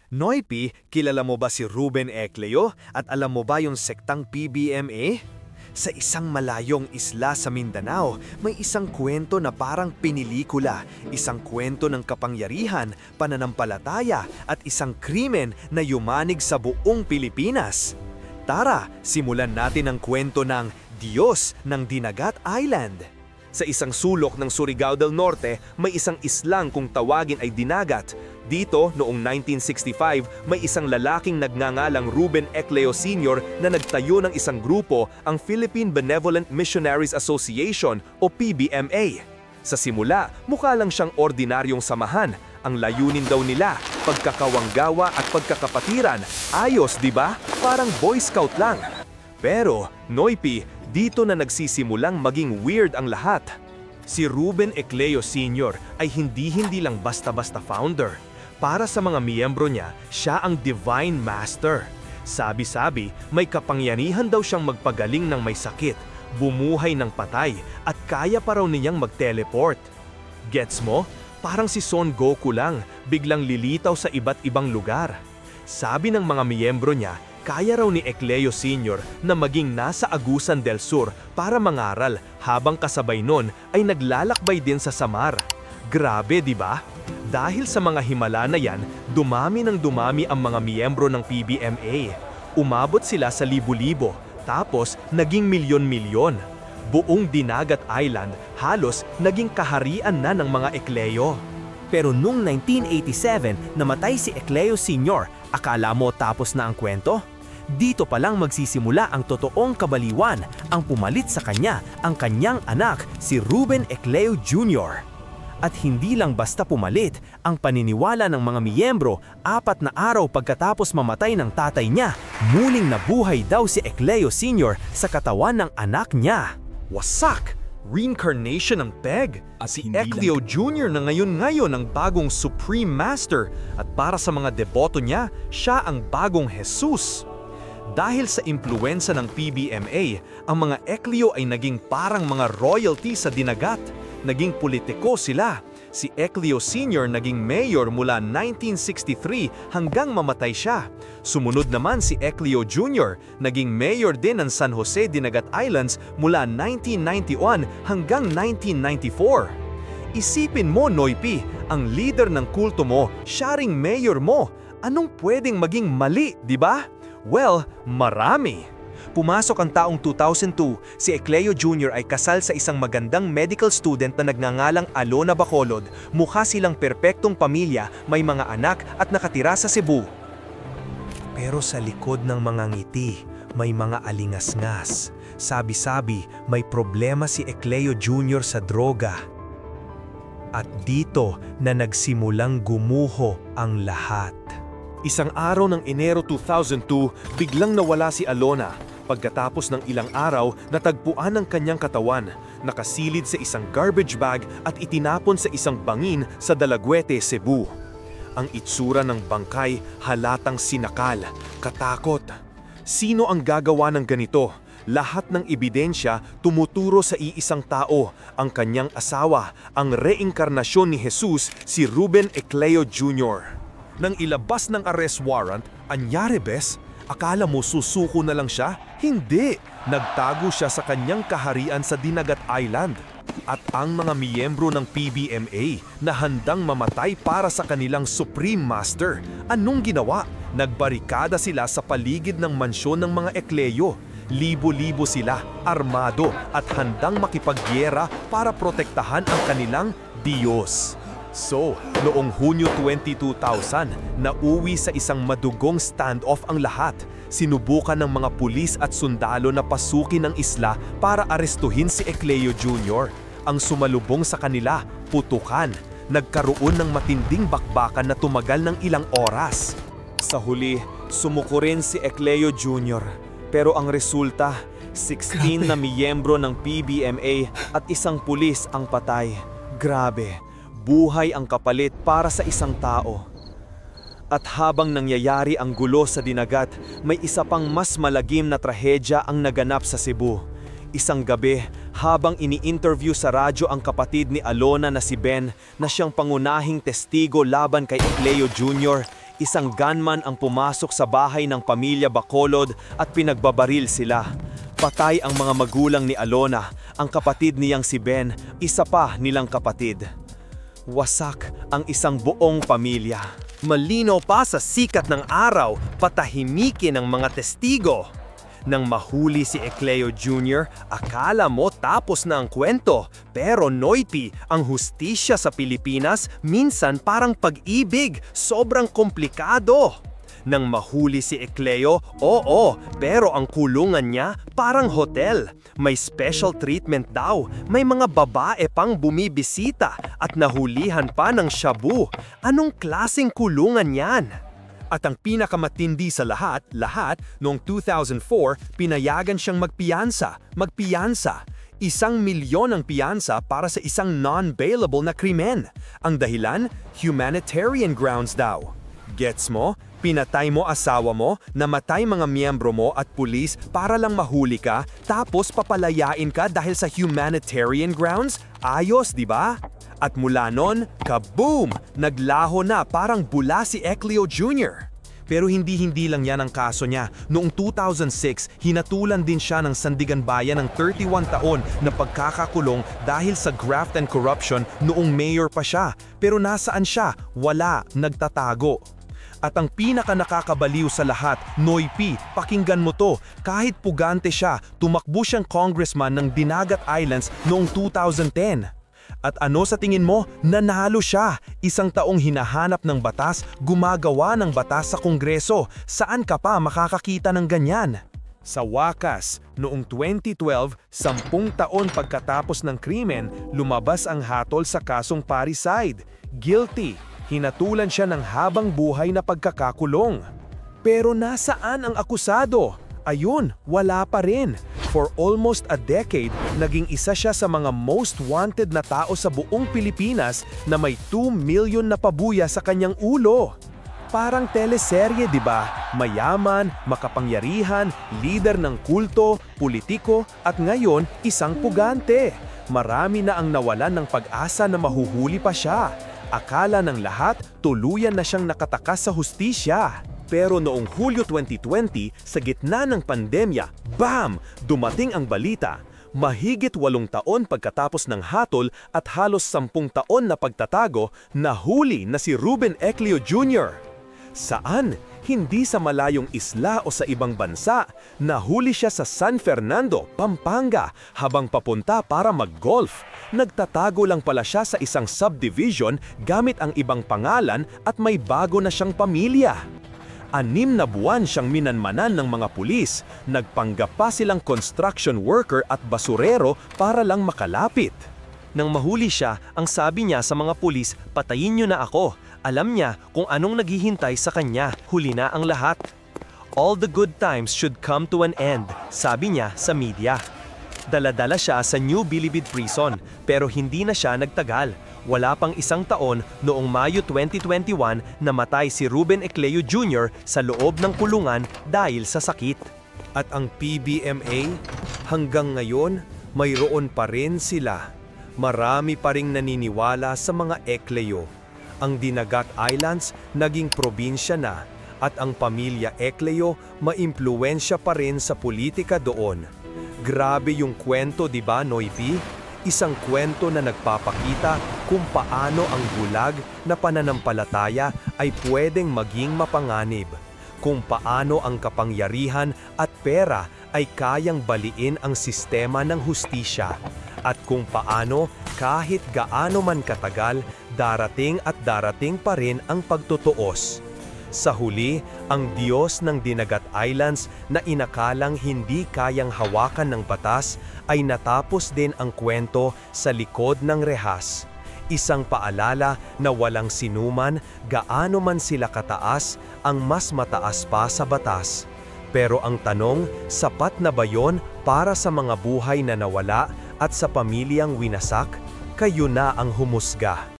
Noipi, kilala mo ba si Ruben Ecleo at alam mo ba yung sektang PBMA? Sa isang malayong isla sa Mindanao, may isang kwento na parang pinilikula, isang kwento ng kapangyarihan, pananampalataya at isang krimen na yumanig sa buong Pilipinas. Tara, simulan natin ang kwento ng Diyos ng Dinagat Island. Sa isang sulok ng Surigao del Norte, may isang islang kung tawagin ay Dinagat. Dito, noong 1965, may isang lalaking nagngangalang Ruben Ecleo Sr. na nagtayo ng isang grupo, ang Philippine Benevolent Missionaries Association o PBMA. Sa simula, mukha lang siyang ordinaryong samahan. Ang layunin daw nila, pagkakawanggawa at pagkakapatiran. Ayos, di ba? Parang Boy Scout lang. Pero, Noipi, dito na nagsisimulang maging weird ang lahat. Si Ruben Ecleo Sr. ay hindi lang basta-basta founder. Para sa mga miyembro niya, siya ang Divine Master. Sabi-sabi, may kapangyarihan daw siyang magpagaling ng may sakit, bumuhay ng patay, at kaya pa raw niyang mag-teleport. Gets mo? Parang si Son Goku lang, biglang lilitaw sa iba't ibang lugar. Sabi ng mga miyembro niya, kaya raw ni Ecleo Sr. na maging nasa Agusan del Sur para mangaral habang kasabay nun ay naglalakbay din sa Samar. Grabe, di ba? Dahil sa mga himala na yan, dumami ng dumami ang mga miyembro ng PBMA. Umabot sila sa libo-libo, tapos naging milyon-milyon. Buong Dinagat Island halos naging kaharian na ng mga Ecleo. Pero noong 1987, namatay si Ecleo Sr. Akala mo tapos na ang kwento? Dito pa lang magsisimula ang totoong kabaliwan, ang pumalit sa kanya ang kanyang anak, si Ruben Ecleo Jr. At hindi lang basta pumalit, ang paniniwala ng mga miyembro, 4 na araw pagkatapos mamatay ng tatay niya, muling nabuhay daw si Ecleo Sr. sa katawan ng anak niya. Wasak! Reincarnation ng Peg! Si Ecleo Jr. na ngayon ang bagong Supreme Master at para sa mga deboto niya, siya ang bagong Jesus. Dahil sa impluwensa ng PBMA, ang mga Ecleo ay naging parang mga royalty sa Dinagat. Naging politiko sila. Si Ecleo Sr. naging mayor mula 1963 hanggang mamatay siya. Sumunod naman si Ecleo Jr. naging mayor din ng San Jose Dinagat Islands mula 1991 hanggang 1994. Isipin mo, Noipi, ang leader ng kulto mo, siya ring mayor mo. Anong pwedeng maging mali, di ba? Well, marami. Pumasok ang taong 2002, si Ecleo Jr. ay kasal sa isang magandang medical student na nagngangalang Alona Bacolod. Mukha silang perpektong pamilya, may mga anak at nakatira sa Cebu. Pero sa likod ng mga ngiti, may mga alingas-ngas. Sabi-sabi, may problema si Ecleo Jr. sa droga. At dito na nagsimulang gumuho ang lahat. Isang araw ng Enero 2002, biglang nawala si Alona. Pagkatapos ng ilang araw, natagpuan ang kanyang katawan, nakasilid sa isang garbage bag at itinapon sa isang bangin sa Dalaguete, Cebu. Ang itsura ng bangkay halatang sinakal, katakot. Sino ang gagawa ng ganito? Lahat ng ebidensya tumuturo sa iisang tao, ang kanyang asawa, ang reinkarnasyon ni Jesus, si Ruben Ecleo Jr. Nang ilabas ng arrest warrant, anyari bes? Akala mo susuko na lang siya? Hindi! Nagtago siya sa kanyang kaharian sa Dinagat Island. At ang mga miyembro ng PBMA na handang mamatay para sa kanilang Supreme Master, anong ginawa? Nagbarikada sila sa paligid ng mansyon ng mga Ecleo. Libo-libo sila, armado at handang makipagyera para protektahan ang kanilang Diyos. So, noong Hunyo 20, 2000, nauwi sa isang madugong standoff ang lahat. Sinubukan ng mga pulis at sundalo na pasukin ang isla para arestuhin si Ecleo Jr. Ang sumalubong sa kanila, putukan. Nagkaroon ng matinding bakbakan na tumagal ng ilang oras. Sa huli, sumuko rin si Ecleo Jr. Pero ang resulta, 16 na miyembro ng PBMA at isang pulis ang patay. Grabe. Buhay ang kapalit para sa isang tao. At habang nangyayari ang gulo sa Dinagat, may isa pang mas malagim na trahedya ang naganap sa Cebu. Isang gabi, Habang ini-interview sa radyo ang kapatid ni Alona na si Ben na siyang pangunahing testigo laban kay Ecleo Jr., isang gunman ang pumasok sa bahay ng pamilya Bacolod at pinagbabaril sila. Patay ang mga magulang ni Alona, ang kapatid niyang si Ben, isa pa nilang kapatid. Wasak ang isang buong pamilya. Malinaw pa sa sikat ng araw, patahimikin ang mga testigo. Nang mahuli si Ecleo Jr., akala mo tapos na ang kwento. Pero Noypi, ang hustisya sa Pilipinas minsan parang pag-ibig, sobrang komplikado. Nang mahuli si Ecleo, oo, pero ang kulungan niya parang hotel. May special treatment daw, may mga babae pang bumibisita at nahulihan pa ng shabu. Anong klaseng kulungan yan? At ang pinakamatindi sa lahat, noong 2004, pinayagan siyang magpiyansa. 1,000,000 ang piyansa para sa isang non-bailable na krimen. Ang dahilan, humanitarian grounds daw. Gets mo? Pinatay mo asawa mo, namatay mga miyembro mo at pulis para lang mahuli ka, tapos papalayain ka dahil sa humanitarian grounds? Ayos, di ba? At mula nun, kaboom! Naglaho na parang bula si Ecleo Jr. Pero hindi lang yan ang kaso niya. Noong 2006, hinatulan din siya ng Sandiganbayan ng 31 taon na pagkakakulong dahil sa graft and corruption noong mayor pa siya. Pero nasaan siya? Wala, nagtatago. At ang pinaka-nakakabaliw sa lahat, Noypi, pakinggan mo to, kahit pugante siya, tumakbo siyang congressman ng Dinagat Islands noong 2010. At ano sa tingin mo? Nanalo siya. 1 taong hinahanap ng batas, gumagawa ng batas sa Kongreso. Saan ka pa makakakita ng ganyan? Sa wakas, noong 2012, 10 taon pagkatapos ng krimen, lumabas ang hatol sa kasong parricide. Guilty. Hinatulan siya ng habang buhay na pagkakakulong. Pero nasaan ang akusado? Ayun, wala pa rin. For almost a decade, naging isa siya sa mga most wanted na tao sa buong Pilipinas na may 2 million na pabuya sa kanyang ulo. Parang teleserye, di ba? Mayaman, makapangyarihan, leader ng kulto, politiko, at ngayon, isang pugante. Marami na ang nawalan ng pag-asa na mahuhuli pa siya. Akala ng lahat, tuluyan na siyang nakatakas sa hustisya. Pero noong Hulyo 2020, sa gitna ng pandemya, bam! Dumating ang balita. Mahigit 8 taon pagkatapos ng hatol at halos 10 taon na pagtatago, nahuli na si Ruben Ecleo Jr. Saan? Hindi sa malayong isla o sa ibang bansa. Nahuli siya sa San Fernando, Pampanga, habang papunta para mag-golf. Nagtatago lang pala siya sa isang subdivision gamit ang ibang pangalan at may bago na siyang pamilya. 6 na buwan siyang minanmanan ng mga pulis. Nagpanggap pa silang construction worker at basurero para lang makalapit. Nang mahuli siya, ang sabi niya sa mga pulis, patayin niyo na ako. Alam niya kung anong naghihintay sa kanya, huli na ang lahat. All the good times should come to an end, sabi niya sa media. Dala-dala siya sa New Bilibid Prison, pero hindi na siya nagtagal. Wala pang 1 taon, noong Mayo 2021, namatay si Ruben Ecleo Jr. sa loob ng kulungan dahil sa sakit. At ang PBMA, hanggang ngayon, mayroon pa rin sila. Marami pa ring naniniwala sa mga Ecleo. Ang Dinagat Islands naging probinsya na at ang pamilya Ecleo maimpluwensya pa rin sa politika doon. Grabe yung kwento, di ba, Noypi? Isang kwento na nagpapakita kung paano ang bulag na pananampalataya ay pwedeng maging mapanganib. Kung paano ang kapangyarihan at pera ay kayang baliin ang sistema ng hustisya. At kung paano, kahit gaano man katagal, darating at darating pa rin ang pagtutuos. Sa huli, ang Diyos ng Dinagat Islands na inakalang hindi kayang hawakan ng batas ay natapos din ang kwento sa likod ng rehas. Isang paalala na walang sinuman, gaano man sila kataas, ang mas mataas pa sa batas. Pero ang tanong, sapat na ba yon para sa mga buhay na nawala at sa pamilyang winasak? Kayo na ang humusga.